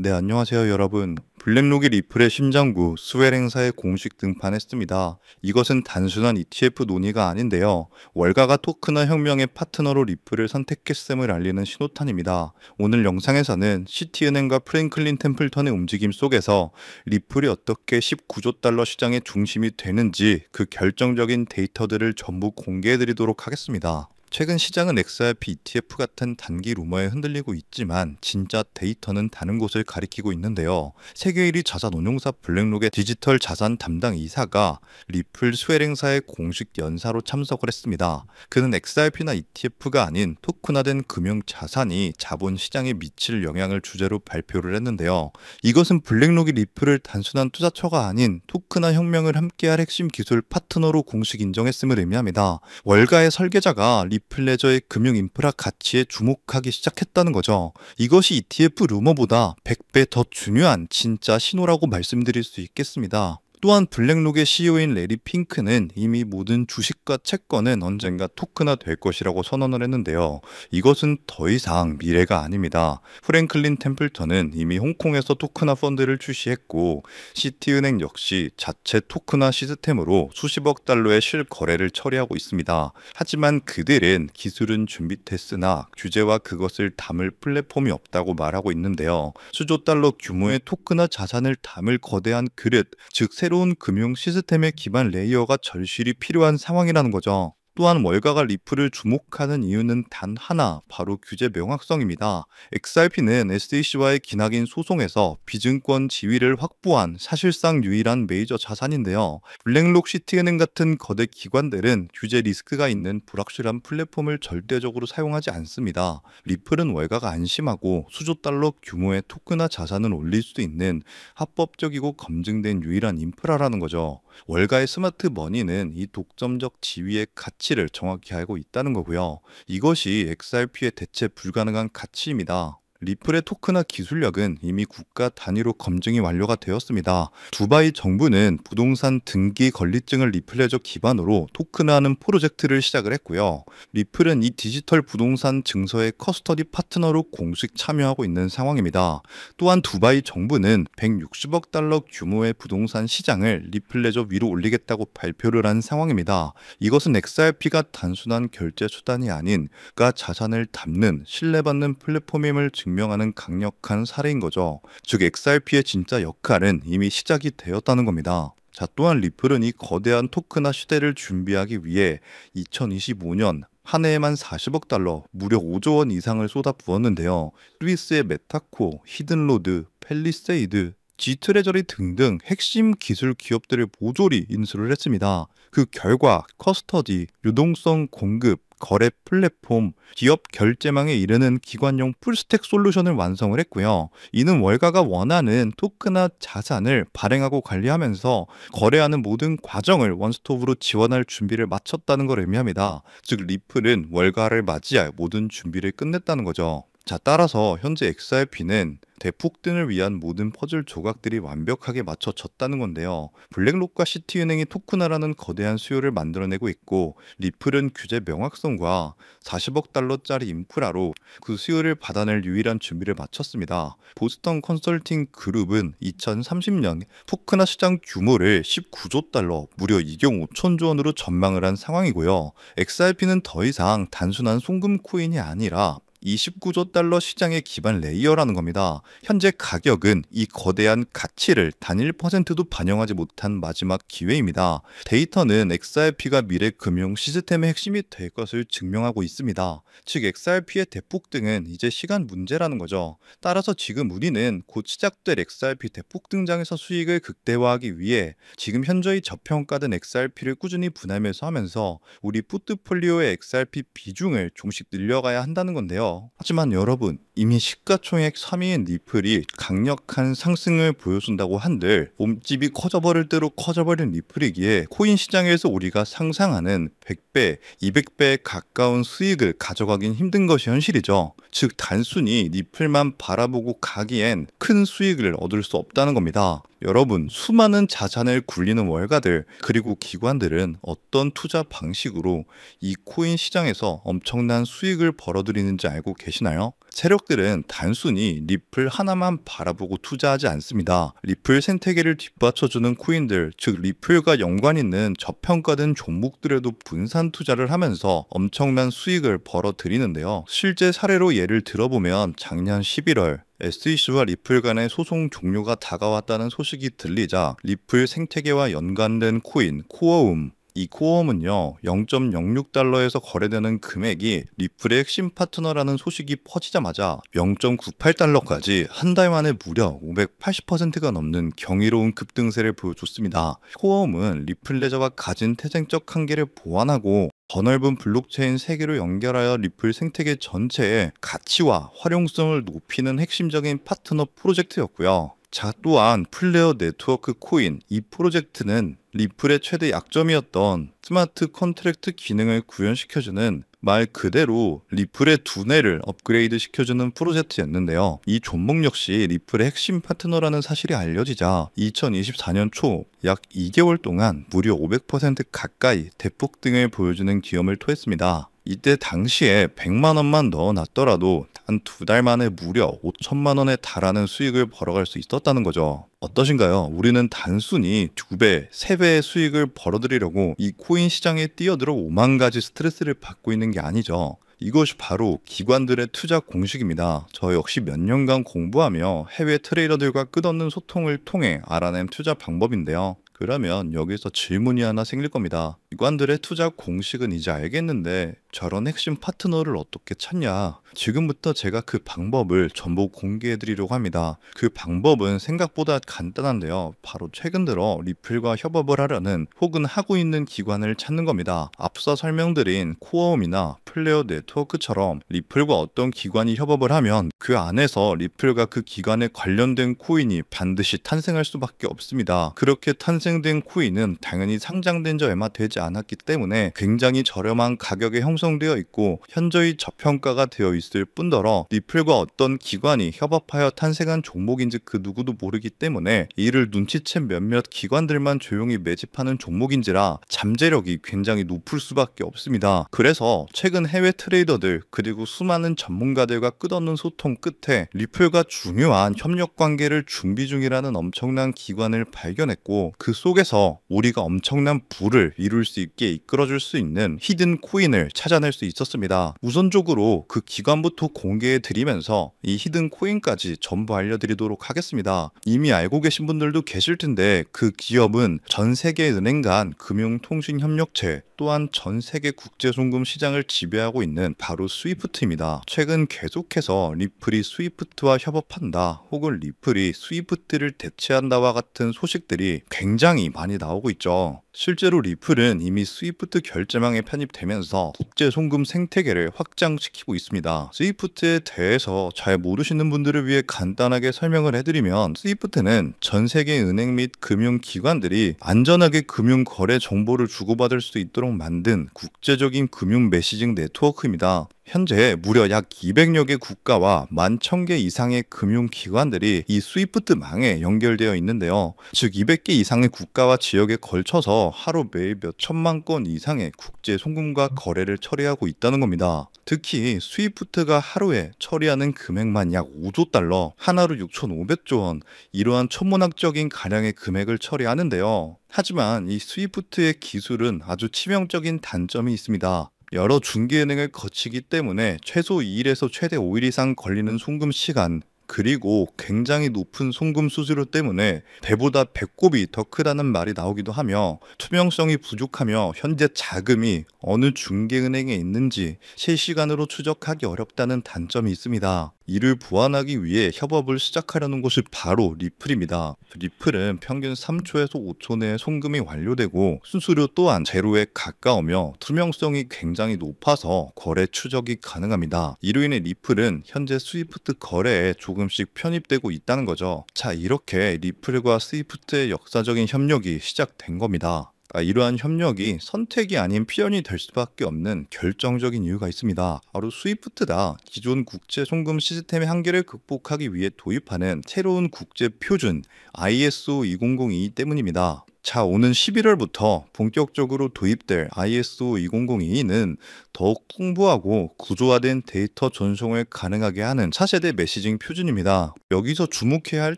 네, 안녕하세요, 여러분. 블랙록이 리플의 심장부 스웰 행사에 공식 등판했습니다. 이것은 단순한 ETF 논의가 아닌데요. 월가가 토크나 혁명의 파트너로 리플을 선택했음을 알리는 신호탄입니다. 오늘 영상에서는 시티은행과 프랭클린 템플턴의 움직임 속에서 리플이 어떻게 19조 달러 시장의 중심이 되는지 그 결정적인 데이터들을 전부 공개해드리도록 하겠습니다. 최근 시장은 XRP ETF 같은 단기 루머에 흔들리고 있지만 진짜 데이터는 다른 곳을 가리키고 있는데요. 세계 1위 자산 운용사 블랙록의 디지털 자산 담당 이사가 리플 스웰 행사에 공식 연사로 참석을 했습니다. 그는 XRP나 ETF가 아닌 토큰화된 금융 자산이 자본 시장에 미칠 영향을 주제로 발표를 했는데요. 이것은 블랙록이 리플을 단순한 투자처가 아닌 토큰화 혁명을 함께할 핵심 기술 파트너로 공식 인정했음을 의미합니다. 월가의 설계자가 리플레저의 금융 인프라 가치에 주목하기 시작했다는 거죠. 이것이 ETF 루머보다 100배 더 중요한 진짜 신호라고 말씀드릴 수 있겠습니다. 또한 블랙록의 CEO인 레리 핑크는 이미 모든 주식과 채권은 언젠가 토큰화 될 것이라고 선언을 했는데요. 이것은 더 이상 미래가 아닙니다. 프랭클린 템플턴은 이미 홍콩에서 토큰화 펀드를 출시했고 시티은행 역시 자체 토큰화 시스템으로 수십억 달러의 실거래를 처리하고 있습니다. 하지만 그들은 기술은 준비됐으나 규제와 그것을 담을 플랫폼이 없다고 말하고 있는데요. 수조 달러 규모의 토큰화 자산을 담을 거대한 그릇, 즉 새로운 금융 시스템의 기반 레이어가 절실히 필요한 상황이라는 거죠. 또한 월가가 리플을 주목하는 이유는 단 하나, 바로 규제 명확성입니다. XRP는 SEC와의 기나긴 소송에서 비증권 지위를 확보한 사실상 유일한 메이저 자산인데요. 블랙록 시티은행 같은 거대 기관들은 규제 리스크가 있는 불확실한 플랫폼을 절대적으로 사용하지 않습니다. 리플은 월가가 안심하고 수조 달러 규모의 토큰화 자산을 올릴 수 있는 합법적이고 검증된 유일한 인프라라는 거죠. 월가의 스마트 머니는 이 독점적 지위의 가치를 정확히 알고 있다는 거고요. 이것이 XRP의 대체 불가능한 가치입니다. 리플의 토큰화 기술력은 이미 국가 단위로 검증이 완료가 되었습니다. 두바이 정부는 부동산 등기 권리증을 리플레저 기반으로 토큰화하는 프로젝트를 시작을 했고요. 리플은 이 디지털 부동산 증서의 커스터디 파트너로 공식 참여하고 있는 상황입니다. 또한 두바이 정부는 160억 달러 규모의 부동산 시장을 리플레저 위로 올리겠다고 발표를 한 상황입니다. 이것은 XRP가 단순한 결제 수단이 아닌 가 자산을 담는 신뢰받는 플랫폼임을 증명하는 강력한 사례인 거죠. 즉 XRP의 진짜 역할은 이미 시작이 되었다는 겁니다. 자, 또한 리플은 이 거대한 토큰화 시대를 준비하기 위해 2025년 한 해에만 40억 달러, 무려 5조 원 이상을 쏟아부었는데요. 스위스의 메타코, 히든로드, 펠리세이드, G트레저리 등등 핵심 기술 기업들을 모조리 인수를 했습니다. 그 결과 커스터디, 유동성 공급, 거래 플랫폼, 기업 결제망에 이르는 기관용 풀스택 솔루션을 완성을 했고요. 이는 월가가 원하는 토큰화 자산을 발행하고 관리하면서 거래하는 모든 과정을 원스톱으로 지원할 준비를 마쳤다는 걸 의미합니다. 즉 리플은 월가를 맞이할 모든 준비를 끝냈다는 거죠. 자, 따라서 현재 XRP는 대폭등을 위한 모든 퍼즐 조각들이 완벽하게 맞춰졌다는 건데요. 블랙록과 시티은행이 토큰화라는 거대한 수요를 만들어내고 있고 리플은 규제 명확성과 40억 달러짜리 인프라로 그 수요를 받아낼 유일한 준비를 마쳤습니다. 보스턴 컨설팅 그룹은 2030년 토큰화 시장 규모를 19조 달러, 무려 2경 5천조 원으로 전망을 한 상황이고요. XRP는 더 이상 단순한 송금 코인이 아니라 29조 달러 시장의 기반 레이어라는 겁니다. 현재 가격은 이 거대한 가치를 단 1%도 반영하지 못한 마지막 기회입니다. 데이터는 XRP가 미래 금융 시스템의 핵심이 될 것을 증명하고 있습니다. 즉 XRP의 대폭등은 이제 시간 문제라는 거죠. 따라서 지금 우리는 곧 시작될 XRP 대폭등장에서 수익을 극대화하기 위해 지금 현저히 저평가된 XRP를 꾸준히 분할매수 하면서 우리 포트폴리오의 XRP 비중을 조금씩 늘려가야 한다는 건데요. 하지만 여러분, 이미 시가총액 3위인 리플이 강력한 상승을 보여준다고 한들 몸집이 커져버릴 대로 커져버린 리플이기에 코인 시장에서 우리가 상상하는 100배, 200배에 가까운 수익을 가져가긴 힘든 것이 현실이죠. 즉 단순히 리플만 바라보고 가기엔 큰 수익을 얻을 수 없다는 겁니다. 여러분, 수많은 자산을 굴리는 월가들 그리고 기관들은 어떤 투자 방식으로 이 코인 시장에서 엄청난 수익을 벌어들이는지 알고 계시나요? 세력들은 단순히 리플 하나만 바라보고 투자하지 않습니다. 리플 생태계를 뒷받쳐주는 코인들, 즉 리플과 연관 있는 저평가된 종목들에도 분산 투자를 하면서 엄청난 수익을 벌어들이는데요. 실제 사례로 예를 들어보면 작년 11월 SEC와 리플 간의 소송 종료가 다가왔다는 소식이 들리자 리플 생태계와 연관된 코인 코어움, 이 코어움은요 0.06달러에서 거래되는 금액이 리플의 핵심 파트너라는 소식이 퍼지자마자 0.98달러까지 한 달 만에 무려 580%가 넘는 경이로운 급등세를 보여줬습니다. 코어움은 리플 레저가 가진 태생적 한계를 보완하고 더 넓은 블록체인 세계로 연결하여 리플 생태계 전체의 가치와 활용성을 높이는 핵심적인 파트너 프로젝트였고요. 자, 또한 플레어 네트워크 코인, 이 프로젝트는 리플의 최대 약점이었던 스마트 컨트랙트 기능을 구현시켜주는 말 그대로 리플의 두뇌를 업그레이드 시켜주는 프로젝트였는데요. 이 종목 역시 리플의 핵심 파트너라는 사실이 알려지자 2024년 초 약 2개월 동안 무려 500% 가까이 대폭등을 보여주는 기염을 토했습니다. 이때 당시에 100만 원만 넣어놨더라도 단 2달 만에 무려 5천만 원에 달하는 수익을 벌어갈 수 있었다는 거죠. 어떠신가요? 우리는 단순히 2배, 3배의 수익을 벌어들이려고 이 코인 시장에 뛰어들어 5만 가지 스트레스를 받고 있는 게 아니죠. 이것이 바로 기관들의 투자 공식입니다. 저 역시 몇 년간 공부하며 해외 트레이더들과 끝없는 소통을 통해 알아낸 투자 방법인데요. 그러면 여기서 질문이 하나 생길 겁니다. 기관들의 투자 공식은 이제 알겠는데 저런 핵심 파트너를 어떻게 찾냐? 지금부터 제가 그 방법을 전부 공개해 드리려고 합니다. 그 방법은 생각보다 간단한데요. 바로 최근 들어 리플과 협업을 하려는 혹은 하고 있는 기관을 찾는 겁니다. 앞서 설명드린 코어움이나 플레어 네트워크처럼 리플과 어떤 기관이 협업을 하면 그 안에서 리플과 그 기관에 관련된 코인이 반드시 탄생할 수밖에 없습니다. 그렇게 탄생된 코인은 당연히 상장된 지 얼마 되지 않았기 때문에 굉장히 저렴한 가격에 형성되어 있고 현저히 저평가가 되어 있을 뿐더러 리플과 어떤 기관이 협업하여 탄생한 종목인지 그 누구도 모르기 때문에 이를 눈치챈 몇몇 기관들만 조용히 매집하는 종목인지라 잠재력이 굉장히 높을 수밖에 없습니다. 그래서 최근 해외 트레이더들 그리고 수많은 전문가들과 끝없는 소통 끝에 리플과 중요한 협력 관계를 준비 중이라는 엄청난 기관을 발견했고 그 속에서 우리가 엄청난 부를 이룰 수 있게 이끌어줄 수 있는 히든 코인을 찾아낼 수 있었습니다. 우선적으로 그 기관부터 공개해 드리면서 이 히든 코인까지 전부 알려드리도록 하겠습니다. 이미 알고 계신 분들도 계실 텐데 그 기업은 전 세계 은행 간 금융통신협력체 또한 전 세계 국제송금 시장을 지배하고 있는 바로 스위프트입니다. 최근 계속해서 리플이 스위프트와 협업한다 혹은 리플이 스위프트를 대체한다와 같은 소식들이 굉장히 많이 나오고 있죠. 실제로 리플은 이미 스위프트 결제망에 편입되면서 국제 송금 생태계를 확장시키고 있습니다. 스위프트에 대해서 잘 모르시는 분들을 위해 간단하게 설명을 해드리면 스위프트는 전 세계 은행 및 금융기관들이 안전하게 금융 거래 정보를 주고받을 수 있도록 만든 국제적인 금융 메시징 네트워크입니다. 현재 무려 약 200여 개 국가와 11,000개 이상의 금융기관들이 이 스위프트망에 연결되어 있는데요. 즉 200개 이상의 국가와 지역에 걸쳐서 하루 매일 몇 천만 건 이상의 국제 송금과 거래를 처리하고 있다는 겁니다. 특히 스위프트가 하루에 처리하는 금액만 약 5조 달러, 하나로 6,500조 원, 이러한 천문학적인 가량의 금액을 처리하는데요. 하지만 이 스위프트의 기술은 아주 치명적인 단점이 있습니다. 여러 중개은행을 거치기 때문에 최소 2일에서 최대 5일 이상 걸리는 송금 시간 그리고 굉장히 높은 송금 수수료 때문에 배보다 배꼽이 더 크다는 말이 나오기도 하며 투명성이 부족하며 현재 자금이 어느 중개은행에 있는지 실시간으로 추적하기 어렵다는 단점이 있습니다. 이를 보완하기 위해 협업을 시작하려는 곳이 바로 리플입니다. 리플은 평균 3초에서 5초 내에 송금이 완료되고 수수료 또한 제로에 가까우며 투명성이 굉장히 높아서 거래 추적이 가능합니다. 이로 인해 리플은 현재 스위프트 거래에 조금씩 편입되고 있다는 거죠. 자, 이렇게 리플과 스위프트의 역사적인 협력이 시작된 겁니다. 이러한 협력이 선택이 아닌 필연이 될 수밖에 없는 결정적인 이유가 있습니다. 바로 스위프트다. 기존 국제 송금 시스템의 한계를 극복하기 위해 도입하는 새로운 국제 표준 ISO 2002 때문입니다. 자, 오는 11월부터 본격적으로 도입될 ISO 2002는 더욱 풍부하고 구조화된 데이터 전송을 가능하게 하는 차세대 메시징 표준입니다. 여기서 주목해야 할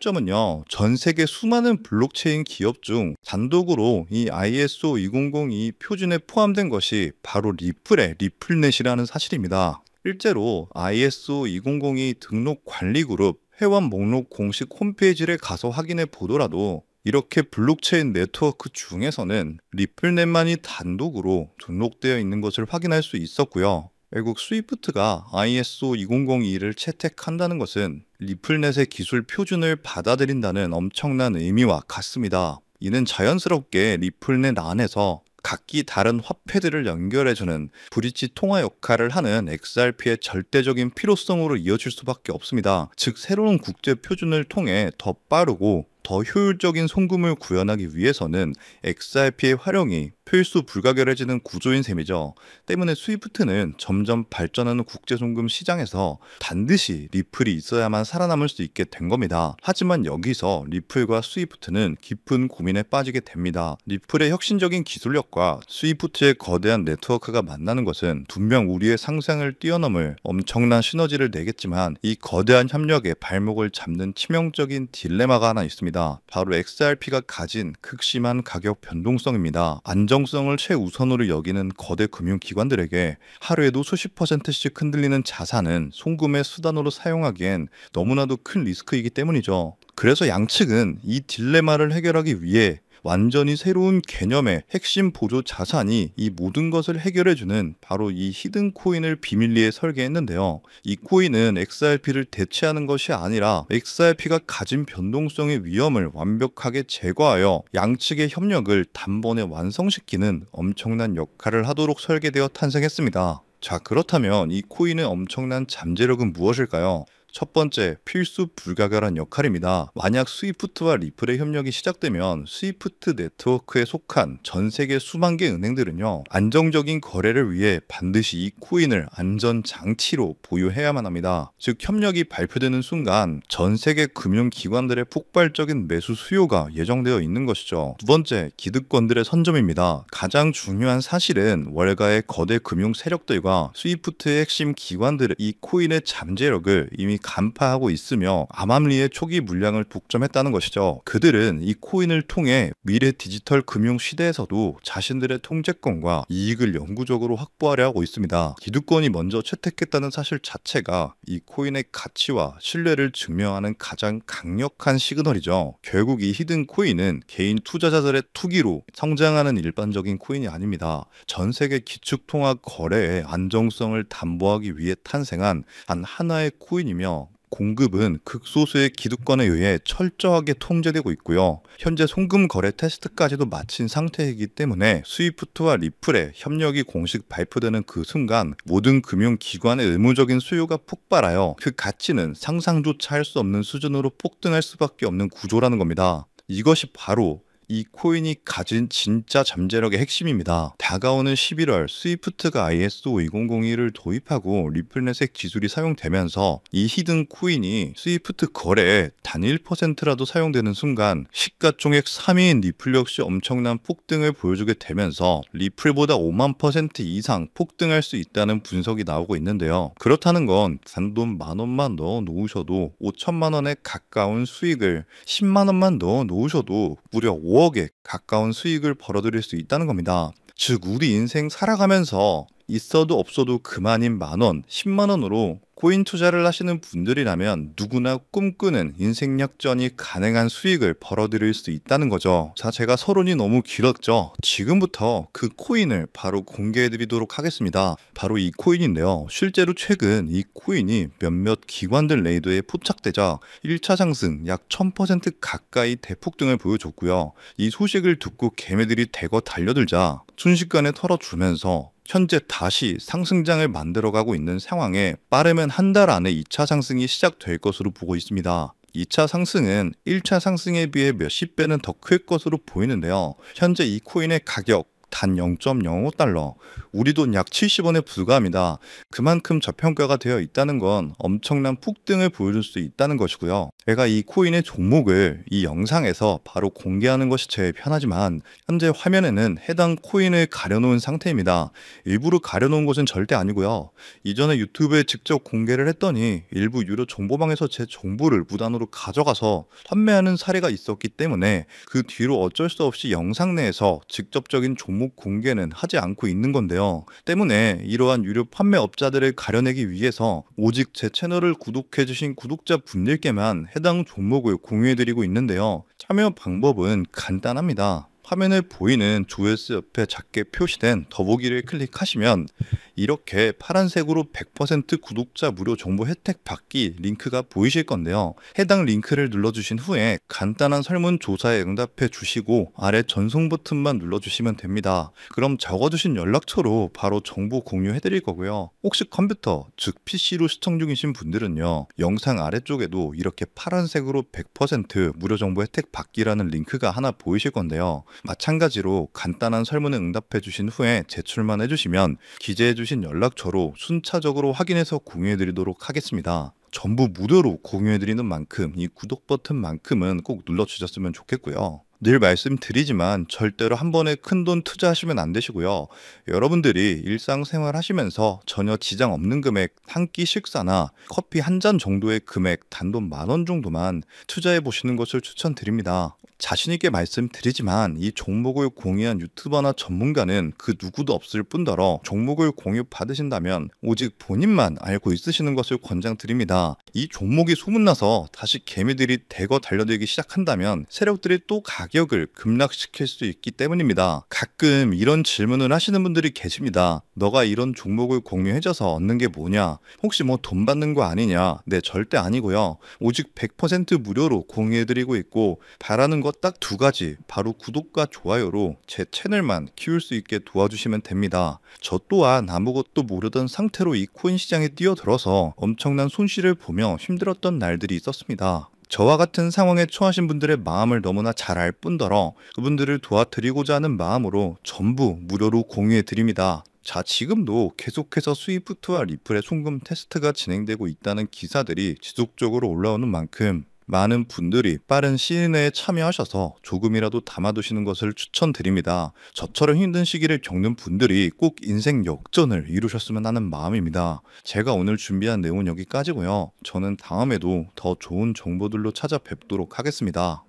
점은요, 전 세계 수많은 블록체인 기업 중 단독으로 이 ISO 2002 표준에 포함된 것이 바로 리플의 리플넷이라는 사실입니다. 실제로 ISO 2002 등록 관리 그룹 회원 목록 공식 홈페이지를 가서 확인해 보더라도 이렇게 블록체인 네트워크 중에서는 리플넷만이 단독으로 등록되어 있는 것을 확인할 수 있었고요. 결국 스위프트가 ISO 2002를 채택한다는 것은 리플넷의 기술 표준을 받아들인다는 엄청난 의미와 같습니다. 이는 자연스럽게 리플넷 안에서 각기 다른 화폐들을 연결해주는 브릿지 통화 역할을 하는 XRP의 절대적인 필요성으로 이어질 수밖에 없습니다. 즉, 새로운 국제 표준을 통해 더 빠르고 더 효율적인 송금을 구현하기 위해서는 XRP의 활용이 필수 불가결해지는 구조인 셈이죠. 때문에 스위프트는 점점 발전하는 국제송금 시장에서 반드시 리플이 있어야만 살아남을 수 있게 된 겁니다. 하지만 여기서 리플과 스위프트는 깊은 고민에 빠지게 됩니다. 리플의 혁신적인 기술력과 스위프트의 거대한 네트워크가 만나는 것은 분명 우리의 상상을 뛰어넘을 엄청난 시너지를 내겠지만, 이 거대한 협력에 발목을 잡는 치명적인 딜레마가 하나 있습니다. 바로 XRP가 가진 극심한 가격 변동성입니다. 안정성을 최우선으로 여기는 거대 금융기관들에게 하루에도 수십 %씩 흔들리는 자산은 송금의 수단으로 사용하기엔 너무나도 큰 리스크이기 때문이죠. 그래서 양측은 이 딜레마를 해결하기 위해 완전히 새로운 개념의 핵심 보조 자산이 이 모든 것을 해결해주는 바로 이 히든 코인을 비밀리에 설계했는데요. 이 코인은 XRP를 대체하는 것이 아니라 XRP가 가진 변동성의 위험을 완벽하게 제거하여 양측의 협력을 단번에 완성시키는 엄청난 역할을 하도록 설계되어 탄생했습니다. 자, 그렇다면 이 코인의 엄청난 잠재력은 무엇일까요? 첫 번째, 필수 불가결한 역할입니다. 만약 스위프트와 리플의 협력이 시작되면 스위프트 네트워크에 속한 전 세계 수만 개 은행들은요, 안정적인 거래를 위해 반드시 이 코인을 안전 장치로 보유해야만 합니다. 즉, 협력이 발표되는 순간 전 세계 금융기관들의 폭발적인 매수 수요가 예정되어 있는 것이죠. 두 번째, 기득권들의 선점입니다. 가장 중요한 사실은 월가의 거대 금융 세력들과 스위프트의 핵심 기관들의 이 코인의 잠재력을 이미 간파하고 있으며 암암리의 초기 물량을 독점했다는 것이죠. 그들은 이 코인을 통해 미래 디지털 금융 시대에서도 자신들의 통제권과 이익을 영구적으로 확보하려 하고 있습니다. 기득권이 먼저 채택했다는 사실 자체가 이 코인의 가치와 신뢰를 증명하는 가장 강력한 시그널이죠. 결국 이 히든 코인은 개인 투자자들의 투기로 성장하는 일반적인 코인이 아닙니다. 전 세계 기축통화 거래의 안정성을 담보하기 위해 탄생한 단 하나의 코인이며, 공급은 극소수의 기득권에 의해 철저하게 통제되고 있고요. 현재 송금 거래 테스트까지도 마친 상태이기 때문에 스위프트와 리플의 협력이 공식 발표되는 그 순간 모든 금융기관의 의무적인 수요가 폭발하여 그 가치는 상상조차 할 수 없는 수준으로 폭등할 수밖에 없는 구조라는 겁니다. 이것이 바로 이 코인이 가진 진짜 잠재력의 핵심입니다. 다가오는 11월 스위프트가 ISO 2002를 도입하고 리플넷의 기술이 사용되면서 이 히든 코인이 스위프트 거래에 단 1%라도 사용되는 순간 시가총액 3위인 리플 역시 엄청난 폭등을 보여주게 되면서 리플보다 5만 % 이상 폭등할 수 있다는 분석이 나오고 있는데요. 그렇다는 건 단돈 10,000원만 넣어 놓으셔도 5천만 원에 가까운 수익을, 10만 원만 넣어 놓으셔도 무려 5억에 가까운 수익을 벌어들일 수 있다는 겁니다. 즉, 우리 인생 살아가면서 있어도 없어도 그만인 만원, 10만 원으로 코인 투자를 하시는 분들이라면 누구나 꿈꾸는 인생 역전이 가능한 수익을 벌어들일 수 있다는 거죠. 자, 제가 서론이 너무 길었죠. 지금부터 그 코인을 바로 공개해드리도록 하겠습니다. 바로 이 코인인데요. 실제로 최근 이 코인이 몇몇 기관들 레이더에 포착되자 1차 상승 약 1000% 가까이 대폭등을 보여줬고요. 이 소식을 듣고 개매들이 대거 달려들자 순식간에 털어주면서 현재 다시 상승장을 만들어가고 있는 상황에 빠르면 한 달 안에 2차 상승이 시작될 것으로 보고 있습니다. 2차 상승은 1차 상승에 비해 몇십 배는 더 클 것으로 보이는데요. 현재 이 코인의 가격 단 0.05달러, 우리 돈 약 70원에 불과합니다. 그만큼 저평가가 되어 있다는 건 엄청난 폭등을 보여줄 수 있다는 것이고요. 제가 이 코인의 종목을 이 영상에서 바로 공개하는 것이 제일 편하지만 현재 화면에는 해당 코인을 가려놓은 상태입니다. 일부러 가려놓은 것은 절대 아니고요. 이전에 유튜브에 직접 공개를 했더니 일부 유료 정보방에서 제 정보를 무단으로 가져가서 판매하는 사례가 있었기 때문에 그 뒤로 어쩔 수 없이 영상 내에서 직접적인 종목 공개는 하지 않고 있는 건데요. 때문에 이러한 유료 판매업자들을 가려내기 위해서 오직 제 채널을 구독해주신 구독자분들께만 해당 종목을 공유해드리고 있는데요. 참여 방법은 간단합니다. 화면에 보이는 조회수 옆에 작게 표시된 더보기를 클릭하시면 이렇게 파란색으로 100% 구독자 무료 정보 혜택 받기 링크가 보이실 건데요. 해당 링크를 눌러주신 후에 간단한 설문조사에 응답해 주시고 아래 전송 버튼만 눌러주시면 됩니다. 그럼 적어주신 연락처로 바로 정보 공유해 드릴 거고요. 혹시 컴퓨터, 즉 PC로 시청 중이신 분들은요. 영상 아래쪽에도 이렇게 파란색으로 100% 무료 정보 혜택 받기라는 링크가 하나 보이실 건데요. 마찬가지로 간단한 설문에 응답해 주신 후에 제출만 해주시면 기재해 주신 연락처로 순차적으로 확인해서 공유해 드리도록 하겠습니다. 전부 무료로 공유해 드리는 만큼 이 구독 버튼만큼은 꼭 눌러 주셨으면 좋겠고요. 늘 말씀드리지만 절대로 한 번에 큰돈 투자하시면 안 되시고요. 여러분들이 일상생활 하시면서 전혀 지장 없는 금액 한 끼 식사나 커피 한 잔 정도의 금액 단돈 10,000원 정도만 투자해 보시는 것을 추천드립니다. 자신 있게 말씀드리지만 이 종목을 공유한 유튜버나 전문가는 그 누구도 없을 뿐더러 종목을 공유 받으신다면 오직 본인만 알고 있으시는 것을 권장드립니다. 이 종목이 소문나서 다시 개미들이 대거 달려들기 시작한다면 세력들이 또 가격을 급락시킬 수 있기 때문입니다. 가끔 이런 질문을 하시는 분들이 계십니다. 너가 이런 종목을 공유해줘서 얻는 게 뭐냐? 혹시 뭐 돈 받는 거 아니냐? 네, 절대 아니고요. 오직 100% 무료로 공유해드리고 있고 바라는 것 딱 두 가지, 바로 구독과 좋아요로 제 채널만 키울 수 있게 도와주시면 됩니다. 저 또한 아무것도 모르던 상태로 이 코인 시장에 뛰어들어서 엄청난 손실을 보며 힘들었던 날들이 있었습니다. 저와 같은 상황에 처하신 분들의 마음을 너무나 잘 알 뿐더러 그분들을 도와드리고자 하는 마음으로 전부 무료로 공유해 드립니다. 자, 지금도 계속해서 스위프트와 리플의 송금 테스트가 진행되고 있다는 기사들이 지속적으로 올라오는 만큼 많은 분들이 빠른 시일 내에 참여하셔서 조금이라도 담아두시는 것을 추천드립니다. 저처럼 힘든 시기를 겪는 분들이 꼭 인생 역전을 이루셨으면 하는 마음입니다. 제가 오늘 준비한 내용은 여기까지고요. 저는 다음에도 더 좋은 정보들로 찾아뵙도록 하겠습니다.